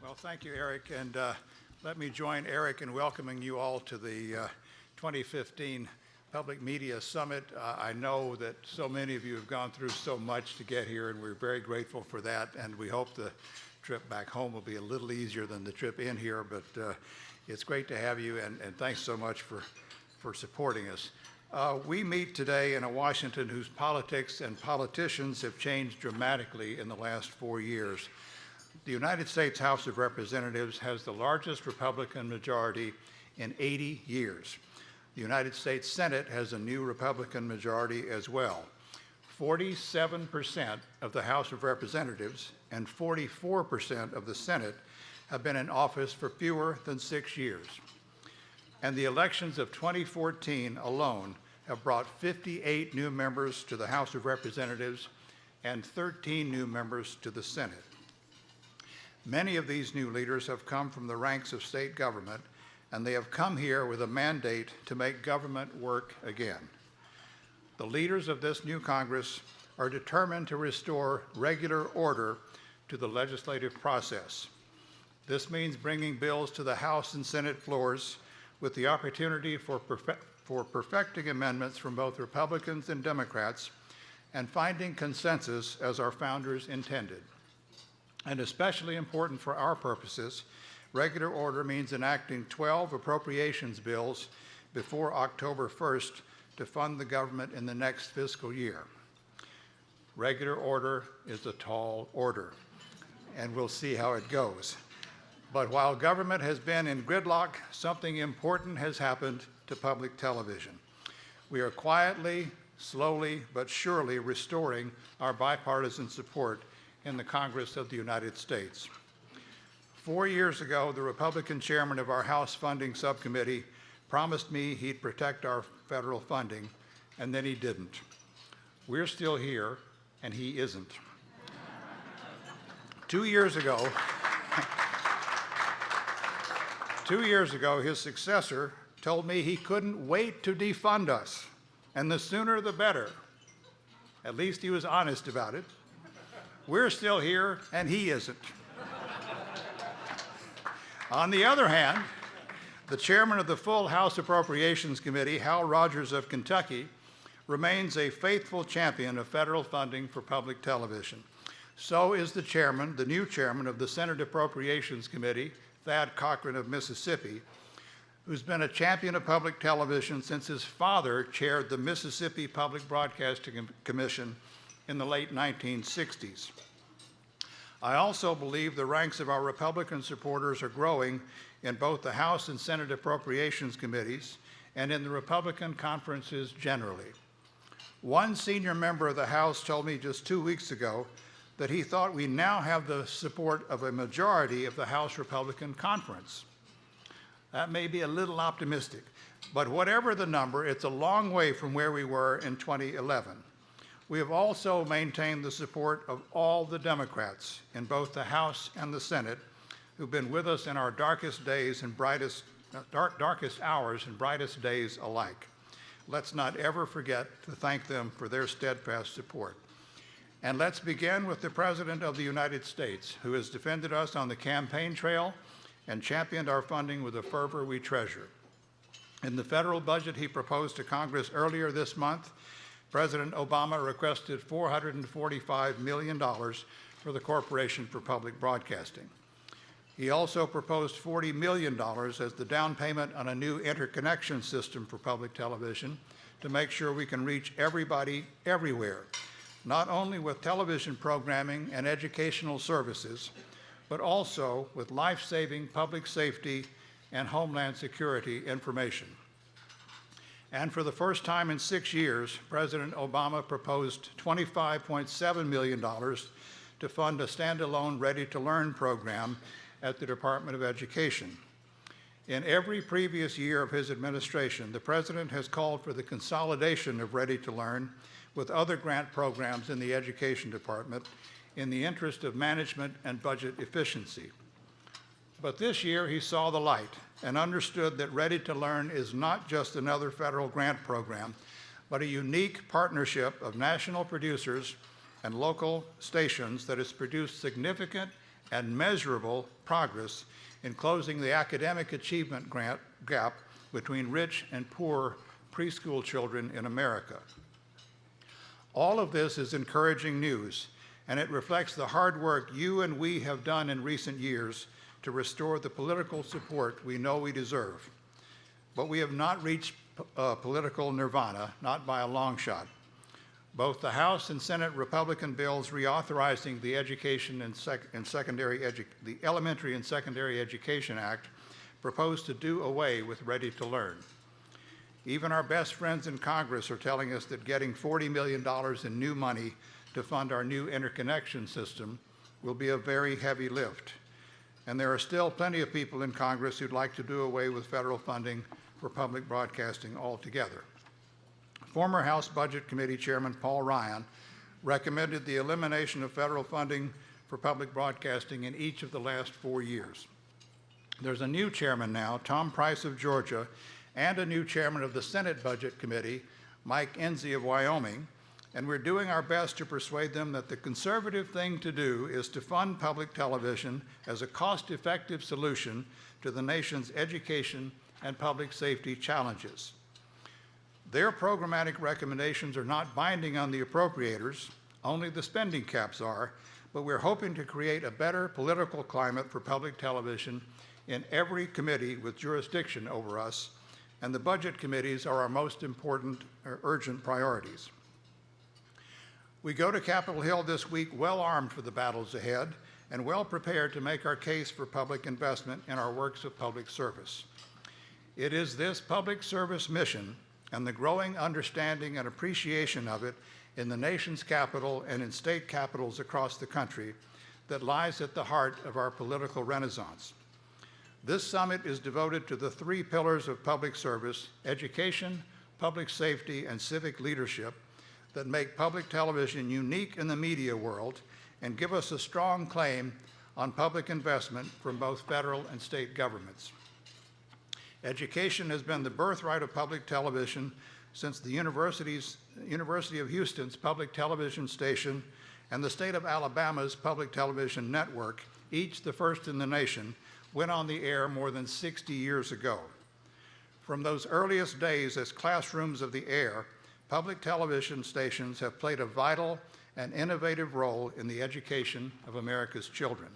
Well, thank you, Eric, and let me join Eric in welcoming you all to the 2015 Public Media Summit. I know that so many of you have gone through so much to get here, and we're very grateful for that, and we hope the trip back home will be a little easier than the trip in here, but it's great to have you, and thanks so much for supporting us. We meet today in a Washington whose politics and politicians have changed dramatically in the last 4 years. The United States House of Representatives has the largest Republican majority in 80 years. The United States Senate has a new Republican majority as well. 47% of the House of Representatives and 44% of the Senate have been in office for fewer than 6 years. And the elections of 2014 alone have brought 58 new members to the House of Representatives and 13 new members to the Senate. Many of these new leaders have come from the ranks of state government, and they have come here with a mandate to make government work again. The leaders of this new Congress are determined to restore regular order to the legislative process. This means bringing bills to the House and Senate floors with the opportunity for perfecting amendments from both Republicans and Democrats and finding consensus as our founders intended. And especially important for our purposes, regular order means enacting 12 appropriations bills before October 1st to fund the government in the next fiscal year. Regular order is a tall order, and we'll see how it goes. But while government has been in gridlock, something important has happened to public television. We are quietly, slowly, but surely restoring our bipartisan support in the Congress of the United States. 4 years ago, the Republican chairman of our House Funding Subcommittee promised me he'd protect our federal funding, and then he didn't. We're still here, and he isn't. 2 years ago, 2 years ago, his successor told me he couldn't wait to defund us, and the sooner the better. At least he was honest about it. We're still here, and he isn't. On the other hand, the chairman of the full House Appropriations Committee, Hal Rogers of Kentucky, remains a faithful champion of federal funding for public television. So is the new chairman of the Senate Appropriations Committee, Thad Cochran of Mississippi, who's been a champion of public television since his father chaired the Mississippi Public Broadcasting Commission in the late 1960s. I also believe the ranks of our Republican supporters are growing in both the House and Senate Appropriations Committees and in the Republican conferences generally. One senior member of the House told me just 2 weeks ago that he thought we now have the support of a majority of the House Republican Conference. That may be a little optimistic, but whatever the number, it's a long way from where we were in 2011. We have also maintained the support of all the Democrats in both the House and the Senate who've been with us in our darkest days and darkest hours and brightest days alike. Let's not ever forget to thank them for their steadfast support. And let's begin with the President of the United States, who has defended us on the campaign trail and championed our funding with a fervor we treasure. In the federal budget he proposed to Congress earlier this month, President Obama requested $445 million for the Corporation for Public Broadcasting. He also proposed $40 million as the down payment on a new interconnection system for public television to make sure we can reach everybody everywhere, not only with television programming and educational services, but also with life-saving public safety and homeland security information. And for the first time in 6 years, President Obama proposed $25.7 million to fund a standalone Ready to Learn program at the Department of Education. In every previous year of his administration, the President has called for the consolidation of Ready to Learn with other grant programs in the Education Department in the interest of management and budget efficiency. But this year he saw the light and understood that Ready to Learn is not just another federal grant program, but a unique partnership of national producers and local stations that has produced significant and measurable progress in closing the academic achievement gap between rich and poor preschool children in America. All of this is encouraging news, and it reflects the hard work you and we have done in recent years to restore the political support we know we deserve. But we have not reached political nirvana, not by a long shot. Both the House and Senate Republican bills reauthorizing the the Elementary and Secondary Education Act propose to do away with Ready to Learn. Even our best friends in Congress are telling us that getting $40 million in new money to fund our new interconnection system will be a very heavy lift. And there are still plenty of people in Congress who'd like to do away with federal funding for public broadcasting altogether. Former House Budget Committee Chairman Paul Ryan recommended the elimination of federal funding for public broadcasting in each of the last 4 years. There's a new chairman now, Tom Price of Georgia, and a new chairman of the Senate Budget Committee, Mike Enzi of Wyoming, and we're doing our best to persuade them that the conservative thing to do is to fund public television as a cost-effective solution to the nation's education and public safety challenges. Their programmatic recommendations are not binding on the appropriators, only the spending caps are, but we're hoping to create a better political climate for public television in every committee with jurisdiction over us, and the budget committees are our most important or urgent priorities. We go to Capitol Hill this week well armed for the battles ahead and well prepared to make our case for public investment in our works of public service. It is this public service mission and the growing understanding and appreciation of it in the nation's capital and in state capitals across the country that lies at the heart of our political renaissance. This summit is devoted to the 3 pillars of public service: education, public safety, and civic leadership, that make public television unique in the media world and give us a strong claim on public investment from both federal and state governments. Education has been the birthright of public television since the University of Houston's public television station and the state of Alabama's public television network, each the first in the nation, went on the air more than 60 years ago. From those earliest days as classrooms of the air, public television stations have played a vital and innovative role in the education of America's children.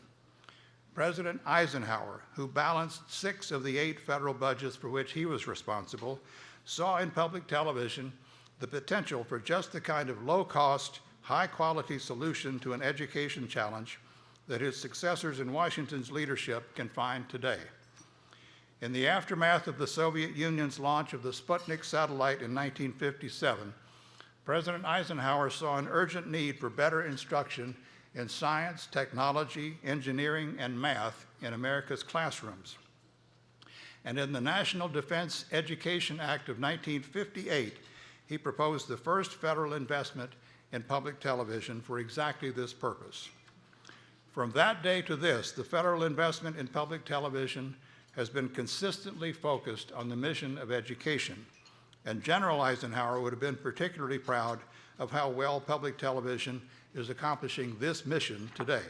President Eisenhower, who balanced 6 of the 8 federal budgets for which he was responsible, saw in public television the potential for just the kind of low-cost, high-quality solution to an education challenge that his successors in Washington's leadership can find today. In the aftermath of the Soviet Union's launch of the Sputnik satellite in 1957, President Eisenhower saw an urgent need for better instruction in science, technology, engineering, and math in America's classrooms. And in the National Defense Education Act of 1958, he proposed the first federal investment in public television for exactly this purpose. From that day to this, the federal investment in public television has been consistently focused on the mission of education, and General Eisenhower would have been particularly proud of how well public television is accomplishing this mission today.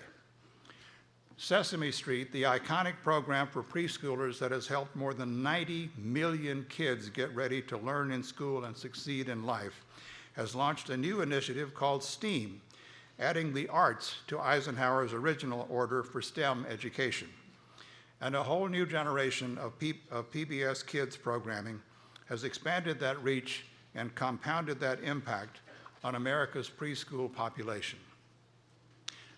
Sesame Street, the iconic program for preschoolers that has helped more than 90 million kids get ready to learn in school and succeed in life, has launched a new initiative called STEAM, adding the arts to Eisenhower's original order for STEM education. And a whole new generation of PBS Kids programming has expanded that reach and compounded that impact on America's preschool population.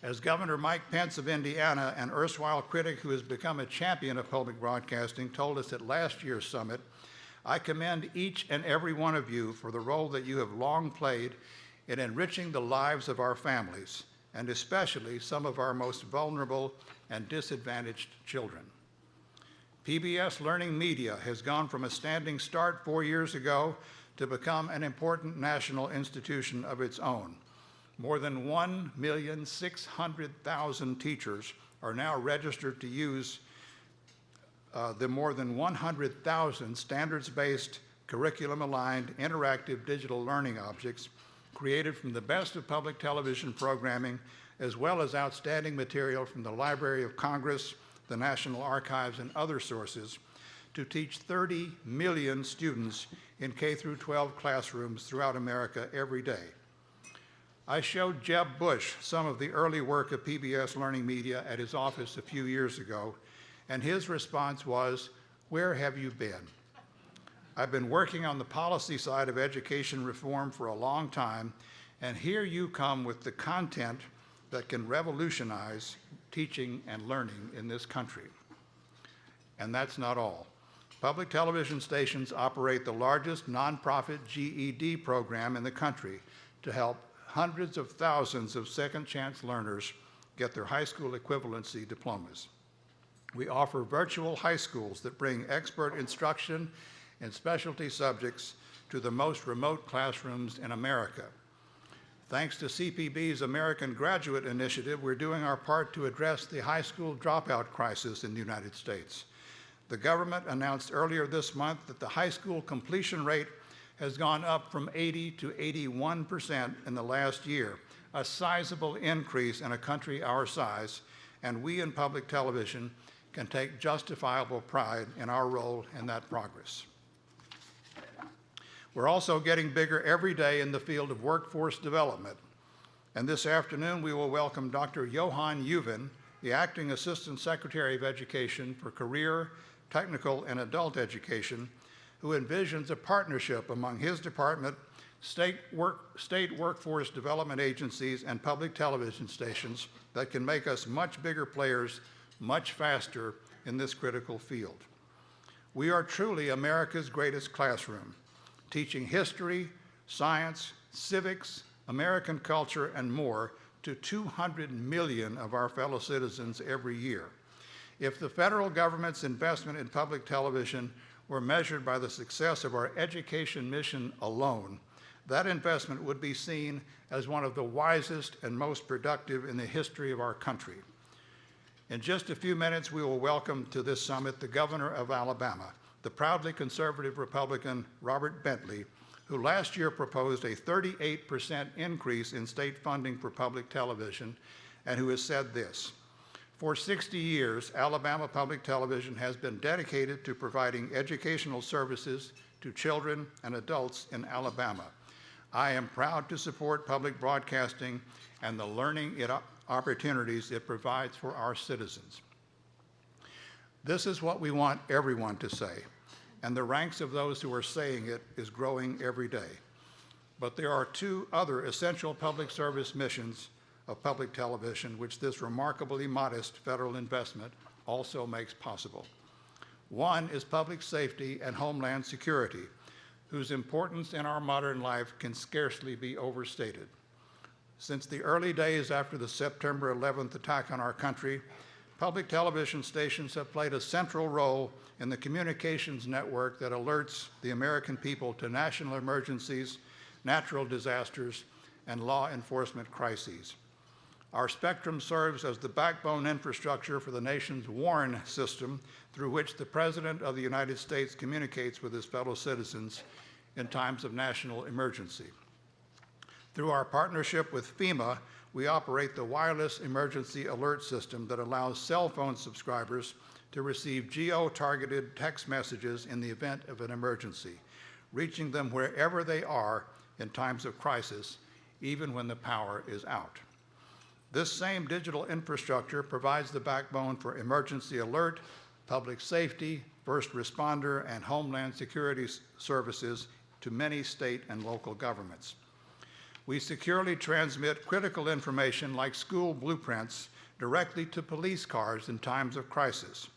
As Governor Mike Pence of Indiana, an erstwhile critic who has become a champion of public broadcasting, told us at last year's summit, I commend each and every one of you for the role that you have long played in enriching the lives of our families, and especially some of our most vulnerable and disadvantaged children. PBS Learning Media has gone from a standing start 4 years ago to become an important national institution of its own. More than 1,600,000 teachers are now registered to use the more than 100,000 standards-based, curriculum-aligned, interactive digital learning objects created from the best of public television programming as well as outstanding material from the Library of Congress, the National Archives, and other sources to teach 30 million students in K-12 classrooms throughout America every day. I showed Jeb Bush some of the early work of PBS Learning Media at his office a few years ago, and his response was, "Where have you been?" I've been working on the policy side of education reform for a long time, and here you come with the content that can revolutionize teaching and learning in this country. And that's not all. Public television stations operate the largest nonprofit GED program in the country to help hundreds of thousands of second chance learners get their high school equivalency diplomas. We offer virtual high schools that bring expert instruction in specialty subjects to the most remote classrooms in America. Thanks to CPB's American Graduate Initiative, we're doing our part to address the high school dropout crisis in the United States. The government announced earlier this month that the high school completion rate has gone up from 80 to 81% in the last year, a sizable increase in a country our size, and we in public television can take justifiable pride in our role in that progress. We're also getting bigger every day in the field of workforce development, and this afternoon we will welcome Dr. Johan Uven, the Acting Assistant Secretary of Education for Career, Technical, and Adult Education, who envisions a partnership among his department, state workforce development agencies, and public television stations that can make us much bigger players much faster in this critical field. We are truly America's greatest classroom, teaching history, science, civics, American culture, and more to 200 million of our fellow citizens every year. If the federal government's investment in public television were measured by the success of our education mission alone, that investment would be seen as one of the wisest and most productive in the history of our country. In just a few minutes, we will welcome to this summit the governor of Alabama, the proudly conservative Republican Robert Bentley, who last year proposed a 38% increase in state funding for public television, and who has said this: "For 60 years, Alabama Public Television has been dedicated to providing educational services to children and adults in Alabama. I am proud to support public broadcasting and the learning opportunities it provides for our citizens." This is what we want everyone to say, and the ranks of those who are saying it is growing every day. But there are two other essential public service missions of public television, which this remarkably modest federal investment also makes possible. One is public safety and homeland security, whose importance in our modern life can scarcely be overstated. Since the early days after the September 11th attack on our country, public television stations have played a central role in the communications network that alerts the American people to national emergencies, natural disasters, and law enforcement crises. Our spectrum serves as the backbone infrastructure for the nation's WARN system, through which the President of the United States communicates with his fellow citizens in times of national emergency. Through our partnership with FEMA, we operate the wireless emergency alert system that allows cell phone subscribers to receive geo-targeted text messages in the event of an emergency, reaching them wherever they are in times of crisis, even when the power is out. This same digital infrastructure provides the backbone for emergency alert, public safety, first responder, and homeland security services to many state and local governments. We securely transmit critical information like school blueprints directly to police cars in times of crisis.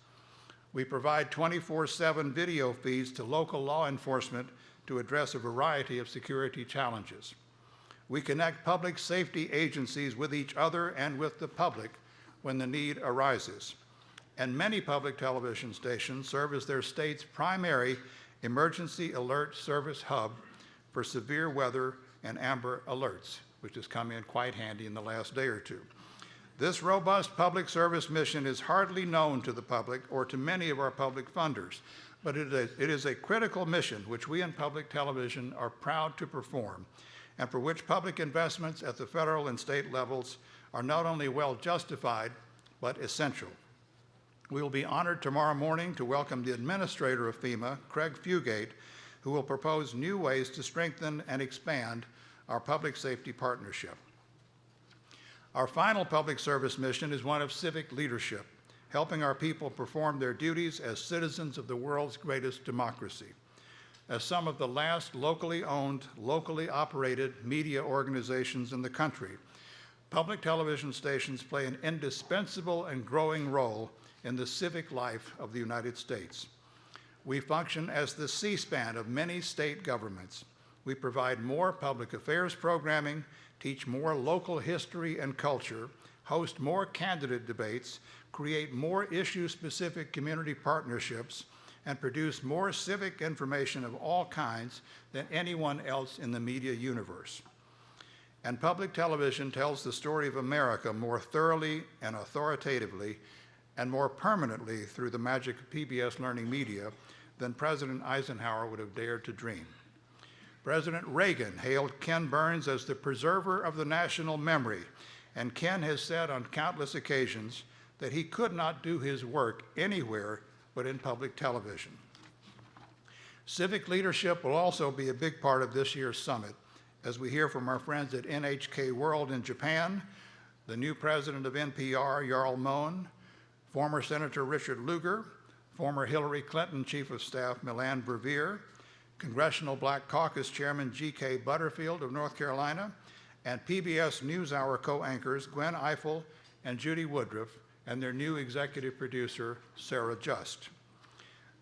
We provide 24/7 video feeds to local law enforcement to address a variety of security challenges. We connect public safety agencies with each other and with the public when the need arises. And many public television stations serve as their state's primary emergency alert service hub for severe weather and amber alerts, which has come in quite handy in the last day or two. This robust public service mission is hardly known to the public or to many of our public funders, but it is a critical mission which we in public television are proud to perform, and for which public investments at the federal and state levels are not only well justified, but essential. We will be honored tomorrow morning to welcome the administrator of FEMA, Craig Fugate, who will propose new ways to strengthen and expand our public safety partnership. Our final public service mission is one of civic leadership, helping our people perform their duties as citizens of the world's greatest democracy. As some of the last locally owned, locally operated media organizations in the country, public television stations play an indispensable and growing role in the civic life of the United States. We function as the C-SPAN of many state governments. We provide more public affairs programming, teach more local history and culture, host more candidate debates, create more issue-specific community partnerships, and produce more civic information of all kinds than anyone else in the media universe. And public television tells the story of America more thoroughly and authoritatively and more permanently through the magic of PBS Learning Media than President Eisenhower would have dared to dream. President Reagan hailed Ken Burns as the preserver of the national memory, and Ken has said on countless occasions that he could not do his work anywhere but in public television. Civic leadership will also be a big part of this year's summit, as we hear from our friends at NHK World in Japan, the new president of NPR, Jarl Mohn, former Senator Richard Lugar, former Hillary Clinton Chief of Staff Milan Brevier, Congressional Black Caucus Chairman G.K. Butterfield of North Carolina, and PBS NewsHour co-anchors Gwen Ifill and Judy Woodruff, and their new executive producer, Sarah Just.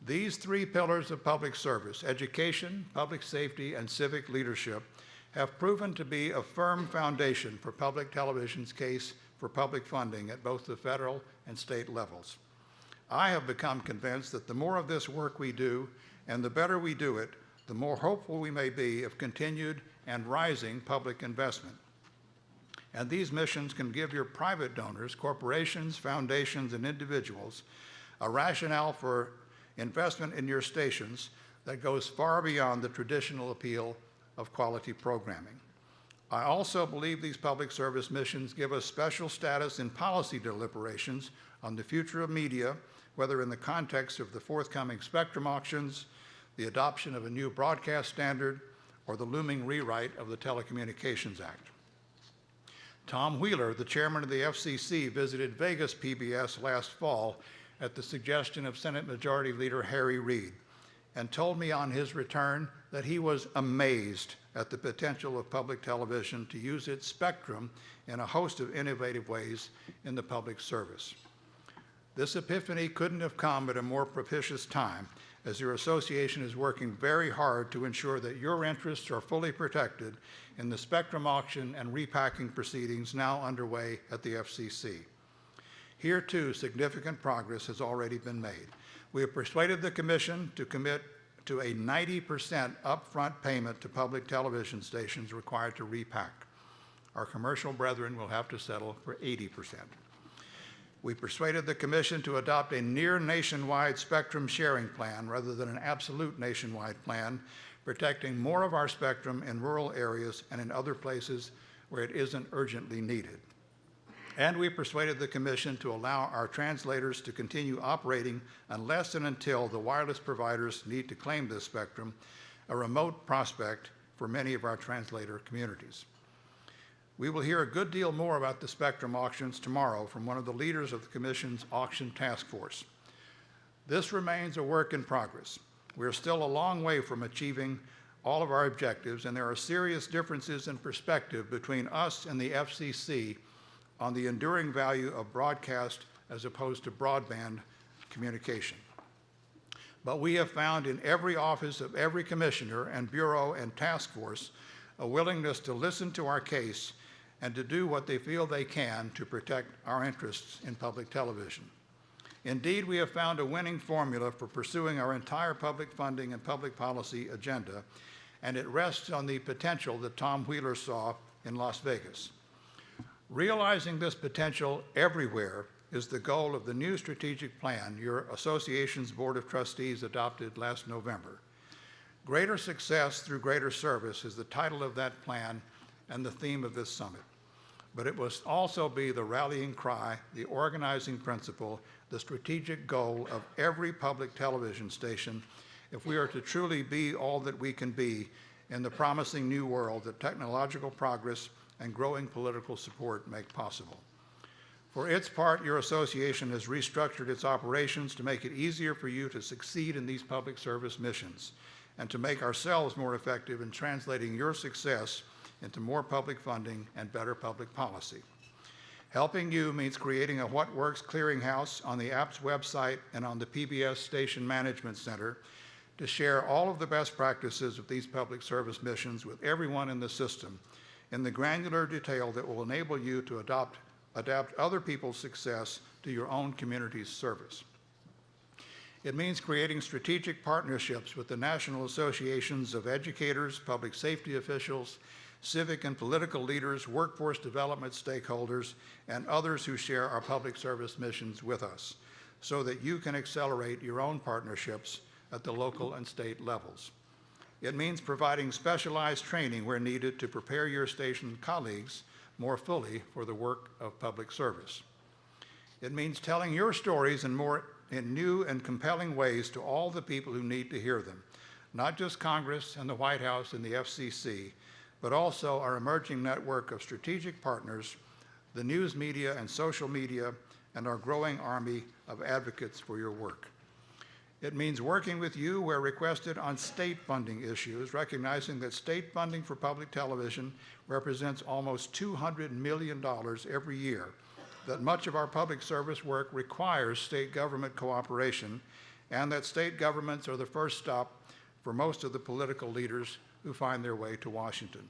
These three pillars of public service, education, public safety, and civic leadership, have proven to be a firm foundation for public television's case for public funding at both the federal and state levels. I have become convinced that the more of this work we do and the better we do it, the more hopeful we may be of continued and rising public investment. And these missions can give your private donors, corporations, foundations, and individuals a rationale for investment in your stations that goes far beyond the traditional appeal of quality programming. I also believe these public service missions give us special status in policy deliberations on the future of media, whether in the context of the forthcoming spectrum auctions, the adoption of a new broadcast standard, or the looming rewrite of the Telecommunications Act. Tom Wheeler, the chairman of the FCC, visited Vegas PBS last fall at the suggestion of Senate Majority Leader Harry Reid, and told me on his return that he was amazed at the potential of public television to use its spectrum in a host of innovative ways in the public service. This epiphany couldn't have come at a more propitious time, as your association is working very hard to ensure that your interests are fully protected in the spectrum auction and repacking proceedings now underway at the FCC. Here, too, significant progress has already been made. We have persuaded the Commission to commit to a 90% upfront payment to public television stations required to repack. Our commercial brethren will have to settle for 80%. We persuaded the Commission to adopt a near nationwide spectrum sharing plan rather than an absolute nationwide plan, protecting more of our spectrum in rural areas and in other places where it isn't urgently needed. And we persuaded the Commission to allow our translators to continue operating unless and until the wireless providers need to claim this spectrum, a remote prospect for many of our translator communities. We will hear a good deal more about the spectrum auctions tomorrow from one of the leaders of the Commission's auction task force. This remains a work in progress. We are still a long way from achieving all of our objectives, and there are serious differences in perspective between us and the FCC on the enduring value of broadcast as opposed to broadband communication. But we have found in every office of every commissioner and bureau and task force a willingness to listen to our case and to do what they feel they can to protect our interests in public television. Indeed, we have found a winning formula for pursuing our entire public funding and public policy agenda, and it rests on the potential that Tom Wheeler saw in Las Vegas. Realizing this potential everywhere is the goal of the new strategic plan your association's Board of Trustees adopted last November. Greater Success Through Greater Service is the title of that plan and the theme of this summit. but it must also be the rallying cry, the organizing principle, the strategic goal of every public television station if we are to truly be all that we can be in the promising new world that technological progress and growing political support make possible. For its part, your association has restructured its operations to make it easier for you to succeed in these public service missions and to make ourselves more effective in translating your success into more public funding and better public policy. Helping you means creating a What Works clearinghouse on the APPS website and on the PBS Station Management Center to share all of the best practices of these public service missions with everyone in the system in the granular detail that will enable you to adapt other people's success to your own community's service. It means creating strategic partnerships with the national associations of educators, public safety officials, civic and political leaders, workforce development stakeholders, and others who share our public service missions with us, so that you can accelerate your own partnerships at the local and state levels. It means providing specialized training where needed to prepare your station colleagues more fully for the work of public service. It means telling your stories in new and compelling ways to all the people who need to hear them, not just Congress and the White House and the FCC, but also our emerging network of strategic partners, the news media and social media, and our growing army of advocates for your work. It means working with you where requested on state funding issues, recognizing that state funding for public television represents almost $200 million every year, that much of our public service work requires state government cooperation, and that state governments are the first stop for most of the political leaders who find their way to Washington.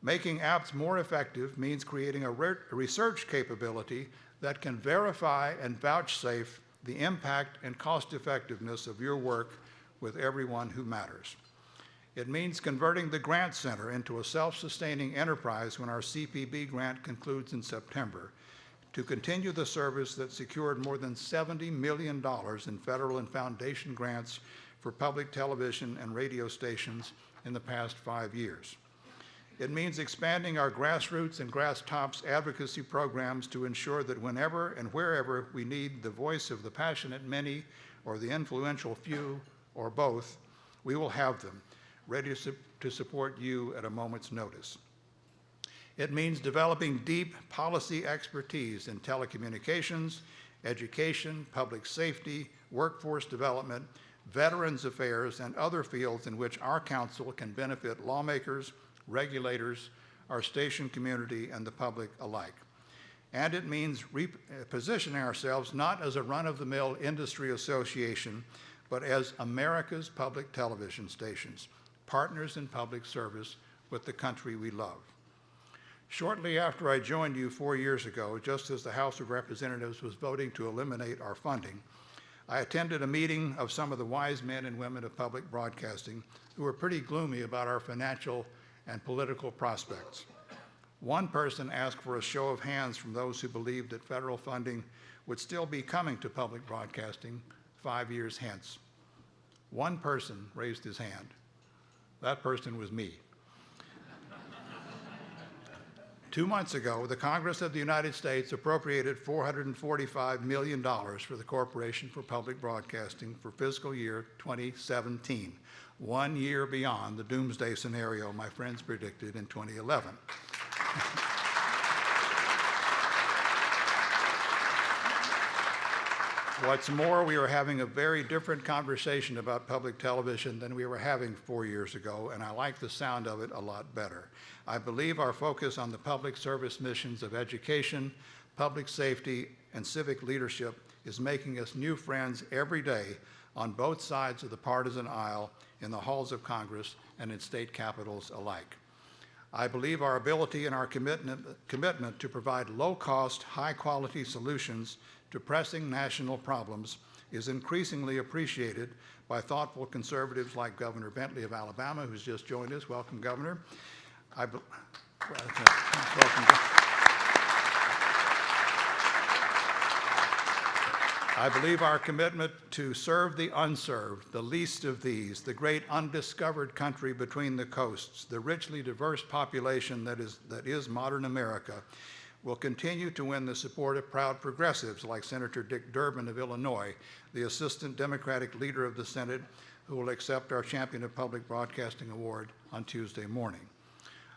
Making APPS more effective means creating a research capability that can verify and vouchsafe the impact and cost effectiveness of your work with everyone who matters. It means converting the Grant Center into a self-sustaining enterprise when our CPB grant concludes in September, to continue the service that secured more than $70 million in federal and foundation grants for public television and radio stations in the past 5 years. It means expanding our grassroots and grasstops advocacy programs to ensure that whenever and wherever we need the voice of the passionate many or the influential few or both, we will have them, ready to support you at a moment's notice. It means developing deep policy expertise in telecommunications, education, public safety, workforce development, veterans affairs, and other fields in which our council can benefit lawmakers, regulators, our station community, and the public alike. And it means positioning ourselves not as a run-of-the-mill industry association, but as America's public television stations, partners in public service with the country we love. Shortly after I joined you 4 years ago, just as the House of Representatives was voting to eliminate our funding, I attended a meeting of some of the wise men and women of public broadcasting who were pretty gloomy about our financial and political prospects. One person asked for a show of hands from those who believed that federal funding would still be coming to public broadcasting 5 years hence. One person raised his hand. That person was me. 2 months ago, the Congress of the United States appropriated $445 million for the Corporation for Public Broadcasting for fiscal year 2017, 1 year beyond the doomsday scenario my friends predicted in 2011. What's more, we are having a very different conversation about public television than we were having 4 years ago, and I like the sound of it a lot better. I believe our focus on the public service missions of education, public safety, and civic leadership is making us new friends every day on both sides of the partisan aisle, in the halls of Congress and in state capitals alike. I believe our ability and our commitment to provide low-cost, high-quality solutions to pressing national problems is increasingly appreciated by thoughtful conservatives like Governor Bentley of Alabama, who's just joined us. Welcome, Governor. Welcome. I believe our commitment to serve the unserved, the least of these, the great undiscovered country between the coasts, the richly diverse population that is modern America, will continue to win the support of proud progressives like Senator Dick Durbin of Illinois, the Assistant Democratic Leader of the Senate, who will accept our Champion of Public Broadcasting Award on Tuesday morning.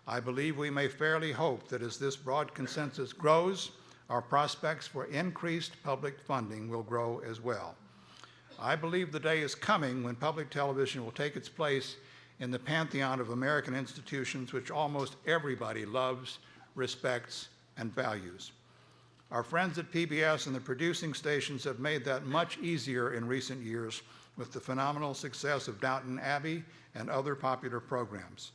I believe we may fairly hope that as this broad consensus grows, our prospects for increased public funding will grow as well. I believe the day is coming when public television will take its place in the pantheon of American institutions which almost everybody loves, respects, and values. Our friends at PBS and the producing stations have made that much easier in recent years with the phenomenal success of Downton Abbey and other popular programs.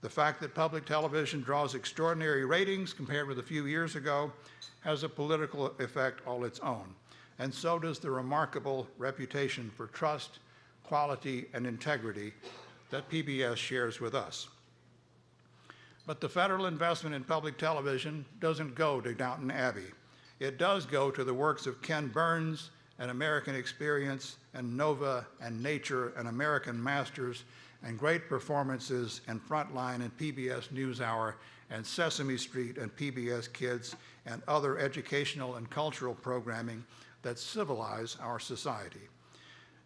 The fact that public television draws extraordinary ratings compared with a few years ago has a political effect all its own, and so does the remarkable reputation for trust, quality, and integrity that PBS shares with us. But the federal investment in public television doesn't go to Downton Abbey. It does go to the works of Ken Burns and American Experience and Nova and Nature and American Masters and great performances in Frontline and PBS NewsHour and Sesame Street and PBS Kids and other educational and cultural programming that civilize our society.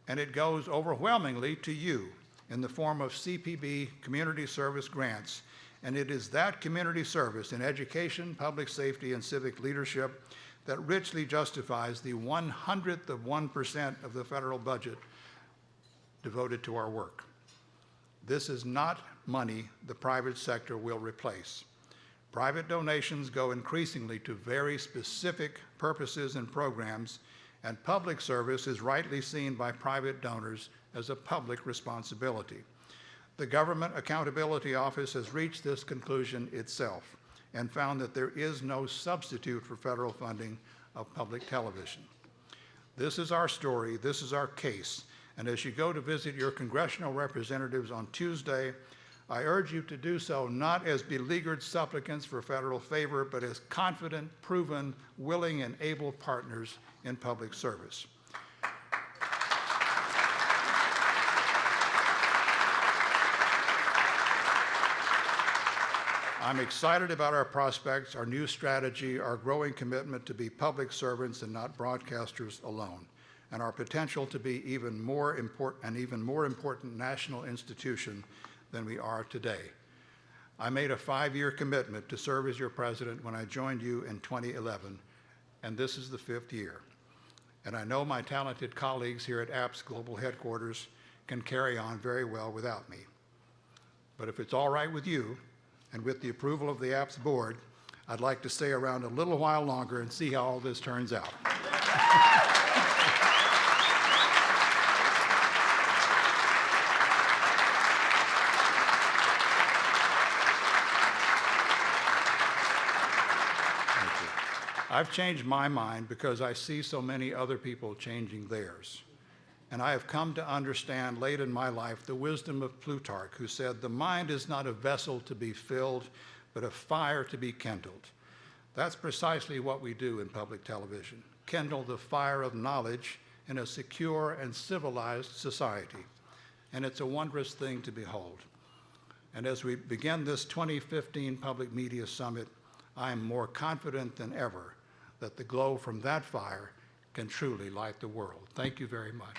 And it goes overwhelmingly to you in the form of CPB community service grants, and it is that community service in education, public safety, and civic leadership that richly justifies the 1% of the federal budget devoted to our work. This is not money the private sector will replace. Private donations go increasingly to very specific purposes and programs, and public service is rightly seen by private donors as a public responsibility. The Government Accountability Office has reached this conclusion itself and found that there is no substitute for federal funding of public television. This is our story, this is our case, and as you go to visit your congressional representatives on Tuesday, I urge you to do so not as beleaguered supplicants for federal favor, but as confident, proven, willing, and able partners in public service. I'm excited about our prospects, our new strategy, our growing commitment to be public servants and not broadcasters alone, and our potential to be an even more important national institution than we are today. I made a 5-year commitment to serve as your president when I joined you in 2011, and this is the 5th year. And I know my talented colleagues here at APP's Global Headquarters can carry on very well without me. But if it's all right with you, and with the approval of the APP's board, I'd like to stay around a little while longer and see how all this turns out. I've changed my mind because I see so many other people changing theirs. And I have come to understand late in my life the wisdom of Plutarch, who said, "The mind is not a vessel to be filled, but a fire to be kindled." That's precisely what we do in public television, kindle the fire of knowledge in a secure and civilized society. And it's a wondrous thing to behold. And as we begin this 2015 Public Media Summit, I am more confident than ever that the glow from that fire can truly light the world. Thank you very much.